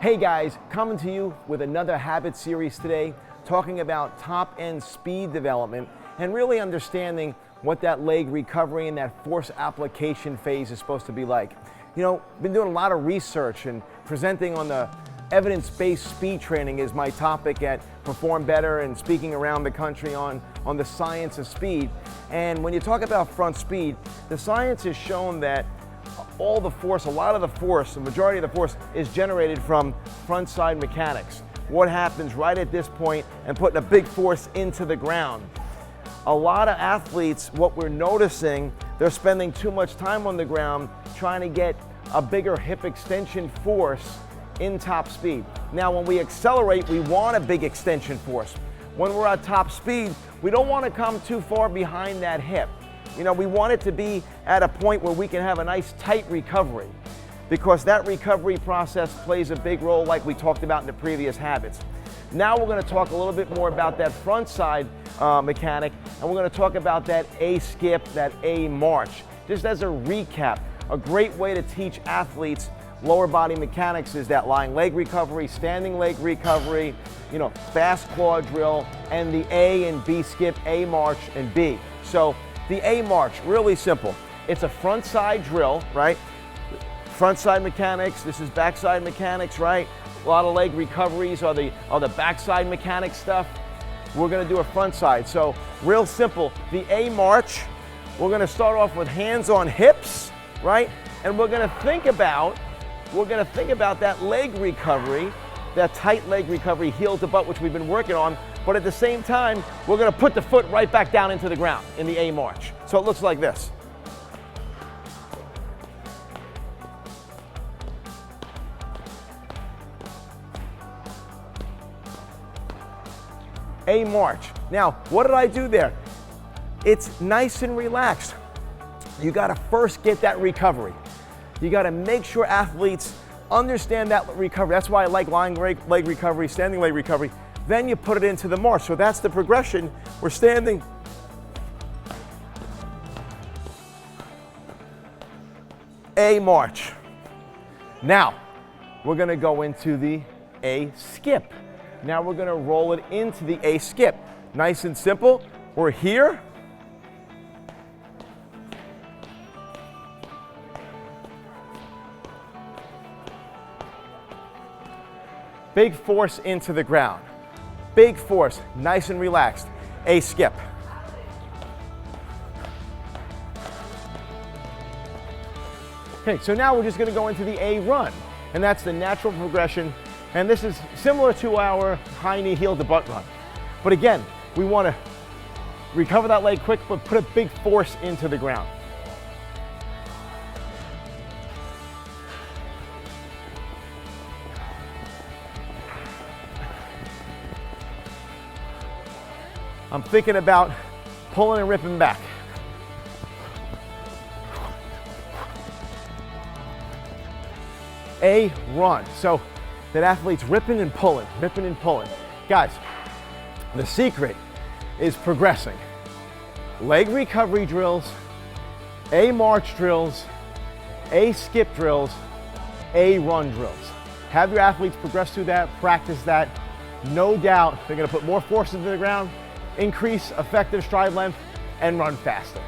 Hey guys, coming to you with another habit series today, talking about top-end speed development and really understanding what that leg recovery and that force application phase is supposed to be like. You know, been doing a lot of research and presenting on the evidence-based speed training is my topic at Perform Better and speaking around the country on the science of speed. And when you talk about front speed, the science has shown that all the force, a lot of the force, the majority of the force is generated from front side mechanics. What happens right at this point and putting a big force into the ground. A lot of athletes, what we're noticing, they're spending too much time on the ground trying to get a bigger hip extension force in top speed. Now, when we accelerate, we want a big extension force. When we're at top speed, we don't want to come too far behind that hip. You know, we want it to be at a point where we can have a nice tight recovery, because that recovery process plays a big role like we talked about in the previous habits. Now we're going to talk a little bit more about that front side mechanic, and we're going to talk about that A skip, that A march. Just as a recap, a great way to teach athletes lower body mechanics is that lying leg recovery, standing leg recovery, you know, fast claw drill, and the A and B skip, A march and B. So the A march, really simple. It's a front side drill, right? Front side mechanics, this is backside mechanics, right? A lot of leg recoveries are the backside mechanic stuff. We're gonna do a front side. So real simple, the A march, we're gonna start off with hands on hips, right? And we're gonna think about that leg recovery, that tight leg recovery, heel to butt, which we've been working on. But at the same time, we're going to put the foot right back down into the ground in the A march. So it looks like this. A march. Now, what did I do there? It's nice and relaxed. You got to first get that recovery. You got to make sure athletes understand that recovery. That's why I like lying leg recovery, standing leg recovery. Then you put it into the march. So that's the progression. We're standing. A march. Now, we're going to go into the A skip. Now we're going to roll it into the A skip. Nice and simple. We're here. Big force into the ground. Big force, nice and relaxed. A skip. Okay, so now we're just going to go into the A run, and that's the natural progression. And this is similar to our high knee heel to butt run. But again, we want to recover that leg quick, but put a big force into the ground. I'm thinking about pulling and ripping back. A run. So that athlete's ripping and pulling, ripping and pulling. Guys, the secret is progressing. Leg recovery drills, A march drills, A skip drills, A run drills. Have your athletes progress through that, practice that. No doubt they're going to put more force into the ground, increase effective stride length, and run faster.